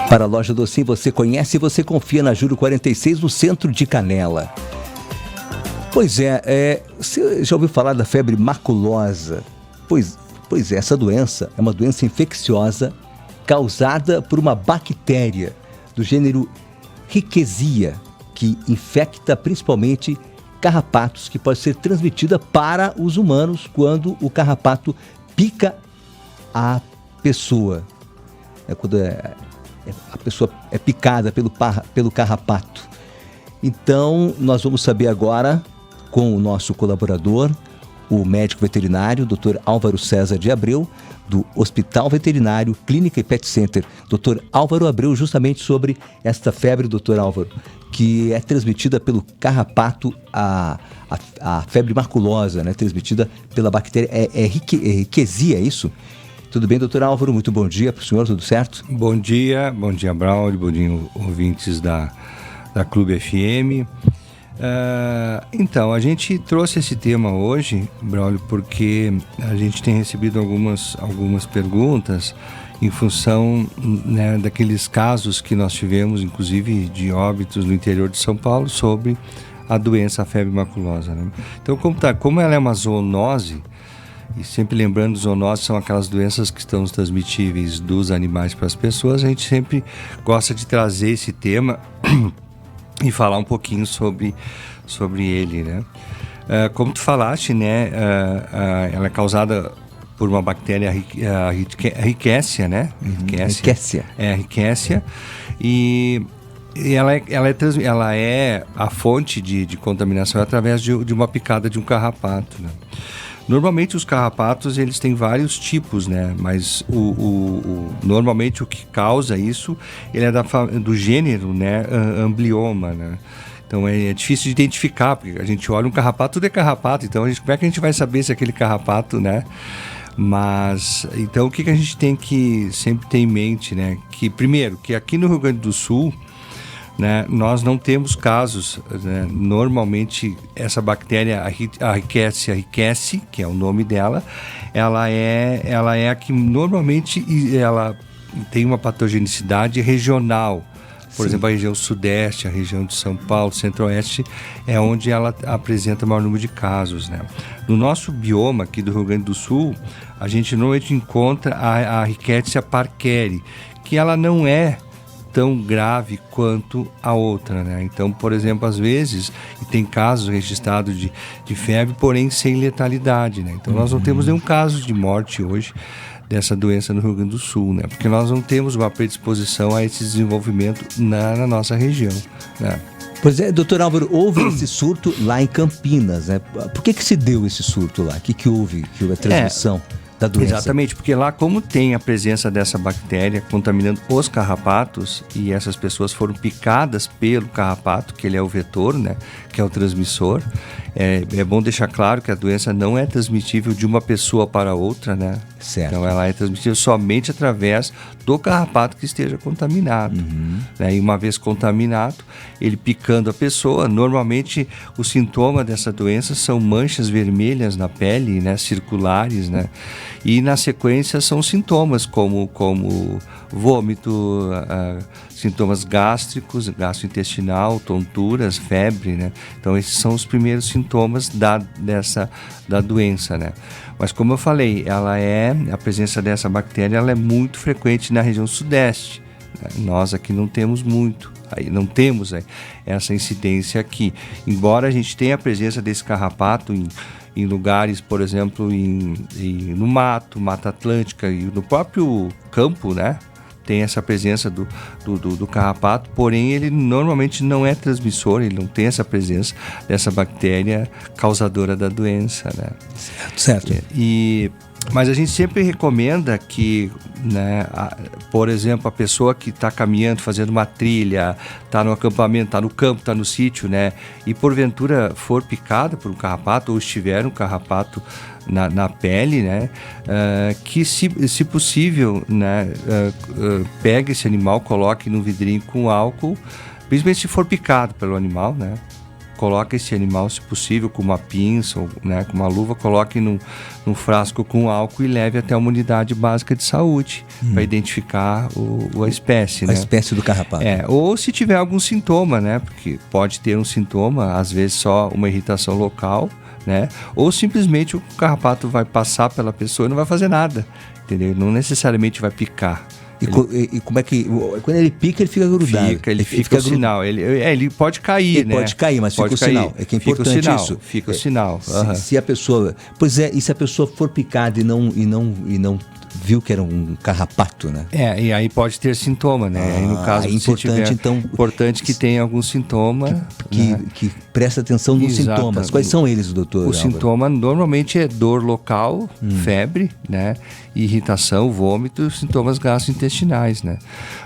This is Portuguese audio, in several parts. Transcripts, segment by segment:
Para a loja Docim, você conhece e você confia na Júlio 46, no centro de Canela. Pois é, você já ouviu falar da febre maculosa? Pois é, essa doença é uma doença infecciosa causada por uma bactéria do gênero Rickettsia, que infecta principalmente carrapatos, que pode ser transmitida para os humanos quando o carrapato pica a pessoa. Quando a pessoa é picada pelo carrapato. Então, nós vamos saber agora com o nosso colaborador, o médico veterinário, Dr. Álvaro César de Abreu, do Hospital Veterinário Clínica e Pet Center. Dr. Álvaro Abreu, justamente sobre esta febre, Dr. Álvaro, que é transmitida pelo carrapato, a febre maculosa, né? Transmitida pela bactéria, Rickettsia, é isso? Tudo bem, doutor Álvaro? Muito bom dia para o senhor, tudo certo? Bom dia, Braulio, bom dia, ouvintes da Clube FM. Então, a gente trouxe esse tema hoje, Braulio, porque a gente tem recebido algumas perguntas em função, né, daqueles casos que nós tivemos, inclusive de óbitos no interior de São Paulo, sobre a doença, a febre maculosa, né? Então, como ela é uma zoonose, e sempre lembrando, zoonoses são aquelas doenças que estão transmitíveis dos animais para as pessoas, a gente sempre gosta de trazer esse tema e falar um pouquinho sobre ele, né? Como tu falaste, né, ela é causada por uma bactéria, a Rickettsia, né? Rickettsia. E ela é a fonte de contaminação através de uma picada de um carrapato, né? Normalmente os carrapatos, eles têm vários tipos, né? Mas normalmente o que causa isso, ele é do gênero, né? Amblyomma, né? Então é difícil de identificar, porque a gente olha um carrapato, tudo é carrapato, então como é que a gente vai saber se é aquele carrapato, né? Mas, então o que a gente tem que sempre ter em mente, né? Que primeiro, que aqui no Rio Grande do Sul, né, nós não temos casos, né? Normalmente essa bactéria, a Rickettsia rickettsii, que é o nome dela, ela é a que normalmente ela tem uma patogenicidade regional. Por exemplo, a região sudeste, a região de São Paulo, centro-oeste, é onde ela apresenta o maior número de casos, né? No nosso bioma aqui do Rio Grande do Sul, a gente normalmente encontra a Rickettsia parkeri, que ela não é tão grave quanto a outra, né? Então, por exemplo, às vezes, e tem casos registrados de febre, porém sem letalidade, né? Então, nós não temos nenhum caso de morte hoje dessa doença no Rio Grande do Sul, né? Porque nós não temos uma predisposição a esse desenvolvimento na nossa região, né? Pois é, doutor Álvaro, houve esse surto lá em Campinas, né? Por que se deu esse surto lá? O que houve? Que houve a transmissão da doença? Exatamente, porque lá, como tem a presença dessa bactéria contaminando os carrapatos, e essas pessoas foram picadas pelo carrapato, que ele é o vetor, né, que é o transmissor, é bom deixar claro que a doença não é transmitível de uma pessoa para outra, né? Certo. Então ela é transmitível somente através do carrapato que esteja contaminado. Né? E uma vez contaminado, ele picando a pessoa, normalmente o sintoma dessa doença são manchas vermelhas na pele, né, circulares, né? E na sequência são sintomas como vômito, sintomas gástricos, gastrointestinal, tonturas, febre, né? Então esses são os primeiros sintomas da doença, né? Mas como eu falei, a presença dessa bactéria ela é muito frequente na região sudeste, né? Nós aqui não temos muito. Não temos essa incidência aqui. Embora a gente tenha a presença desse carrapato em lugares, por exemplo, no Mata Atlântica e no próprio campo, né? Tem essa presença do carrapato, porém ele normalmente não é transmissor, ele não tem essa presença dessa bactéria causadora da doença, né? Certo. Mas a gente sempre recomenda que, né, por exemplo, a pessoa que está caminhando, fazendo uma trilha, está no acampamento, está no campo, está no sítio, né, e porventura for picada por um carrapato ou estiver um carrapato na pele, né, que se possível, né, pegue esse animal, coloque num vidrinho com álcool, principalmente se for picado pelo animal, né, coloca esse animal, se possível, com uma pinça, ou, né, com uma luva, coloque num frasco com álcool e leve até uma unidade básica de saúde para identificar a espécie. A espécie do carrapato. Ou se tiver algum sintoma, né? Porque pode ter um sintoma, às vezes só uma irritação local, né? Ou simplesmente o carrapato vai passar pela pessoa e não vai fazer nada, entendeu? Não necessariamente vai picar. E como é que... Quando ele pica, ele fica grudado. Ele fica o sinal. Ele pode cair, ele né? Pode cair, mas fica o sinal. É que é importante isso. Fica o sinal. Se a pessoa... Pois é, e se a pessoa for picada e não viu que era um carrapato, né? E aí pode ter sintoma, né? Aí no caso, é importante, então... Importante que tenha algum sintoma. Que presta atenção nos sintomas. Quais são eles, doutor? O sintoma normalmente é dor local, febre, né? Irritação, vômito, sintomas gastrointestinais, né?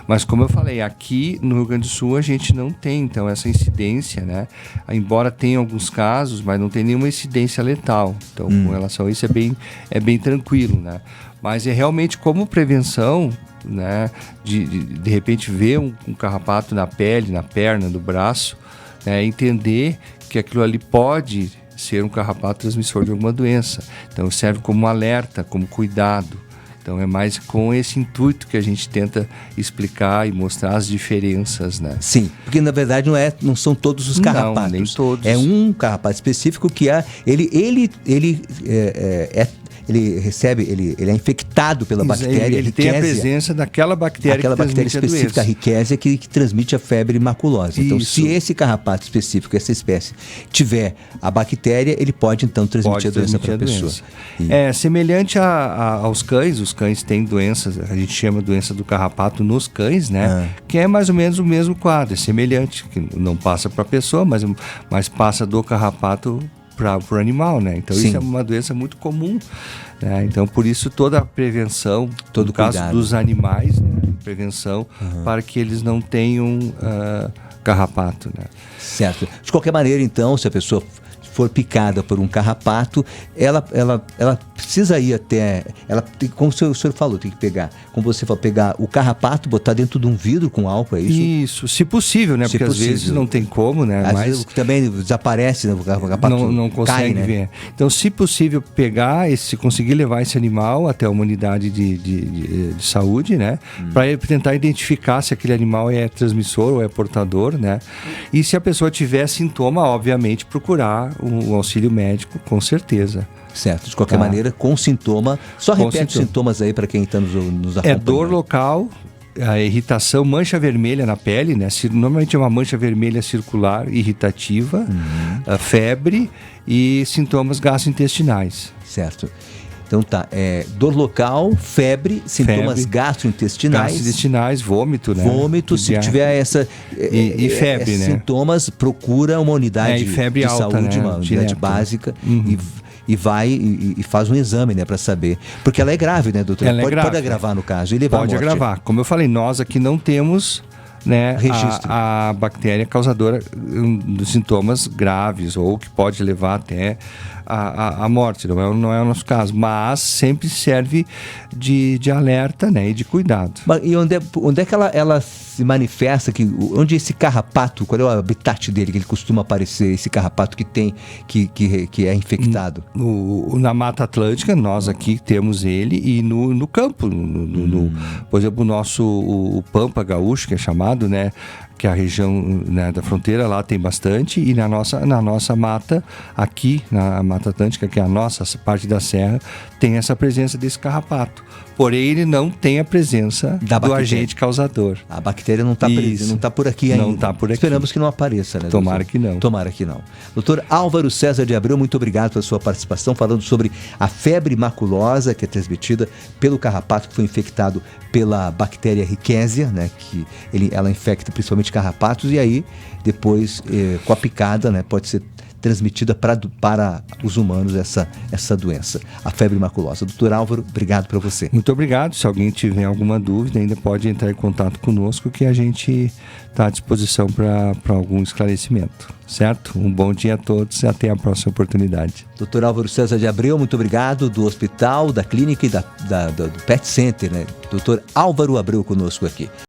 Mas como eu falei, aqui no Rio Grande do Sul a gente não tem, então, essa incidência, né? Embora tenha alguns casos, mas não tem nenhuma incidência letal. Então, com relação a isso, é bem tranquilo, né? Mas é realmente como prevenção, né? De repente ver um carrapato na pele, na perna, no braço, né? Entender que aquilo ali pode ser um carrapato transmissor de alguma doença. Então serve como alerta, como cuidado. Então é mais com esse intuito que a gente tenta explicar e mostrar as diferenças, né? Sim, porque na verdade não são todos os carrapatos. Não, nem todos. É um carrapato específico que ele recebe, ele é infectado pela bactéria ele tem a presença daquela bactéria aquela bactéria específica, a Rickettsia, que transmite a febre maculosa. Então, se esse carrapato específico, essa espécie, tiver a bactéria, ele pode então transmitir a doença para a pessoa. É semelhante aos cães. Os cães têm doenças, a gente chama doença do carrapato nos cães, né? Que é mais ou menos o mesmo quadro, é semelhante, que não passa para a pessoa, mas passa do carrapato para o animal, né? Então isso é uma doença muito comum, né? Então por isso toda a prevenção, no caso dos animais, né? Prevenção para que eles não tenham carrapato, né? Certo. De qualquer maneira, então, se a pessoa for picada por um carrapato, ela precisa ir até... como o senhor falou, tem que pegar... Como você falou, pegar o carrapato, botar dentro de um vidro com álcool, é isso? Isso, se possível, né? Porque às vezes não tem como, né? Às vezes também desaparece, né? O carrapato não consegue ver. Então, se possível, se conseguir levar esse animal até uma unidade de saúde, né? Para tentar identificar se aquele animal é transmissor ou é portador, né? E se a pessoa tiver sintoma, obviamente, procurar o auxílio médico, com certeza. Certo, de qualquer maneira, com sintoma. Só repete os sintomas aí para quem está nos acompanhando. É dor local, a irritação, mancha vermelha na pele, né? Normalmente é uma mancha vermelha circular, irritativa, a febre e sintomas gastrointestinais. Certo. Então tá, dor local, febre, sintomas gastrointestinais. Vômito, né? Vômito, se tiver essa... E febre, né? Sintomas, procura uma unidade de alta, saúde, né? uma unidade básica e vai e faz um exame, né, para saber. Porque ela é grave, né, doutor? Pode agravar no caso e levar à morte. Pode agravar. Como eu falei, nós aqui não temos... né, a bactéria causadora dos sintomas graves ou que pode levar até a morte, não é o nosso caso, mas sempre serve de alerta, né, e de cuidado. E onde é que ela se manifesta, onde esse carrapato, qual é o habitat dele que ele costuma aparecer, esse carrapato que é infectado? Na Mata Atlântica, nós aqui temos ele, e no campo, por exemplo, o Pampa Gaúcho, que é chamado, né, que é a região, né, da fronteira, lá tem bastante, e na nossa mata, aqui na Mata Atlântica, que é a nossa parte da serra, tem essa presença desse carrapato. Porém, ele não tem a presença do agente causador. A bactéria não está presente, não está por aqui ainda. Não está por aqui. Esperamos que não apareça, né? Tomara que não. Tomara que não. Doutor Álvaro César de Abreu, muito obrigado pela sua participação, falando sobre a febre maculosa, que é transmitida pelo carrapato que foi infectado pela bactéria Rickettsia, né? Que ela infecta principalmente carrapatos, e aí depois, com a picada, né, pode ser transmitida para os humanos essa doença, a febre maculosa. Doutor Álvaro, obrigado para você. Muito obrigado. Se alguém tiver alguma dúvida, ainda pode entrar em contato conosco, que a gente está à disposição para algum esclarecimento. Certo? Um bom dia a todos e até a próxima oportunidade. Doutor Álvaro César de Abreu, muito obrigado, do hospital, da clínica e do Pet Center, né? Doutor Álvaro Abreu conosco aqui.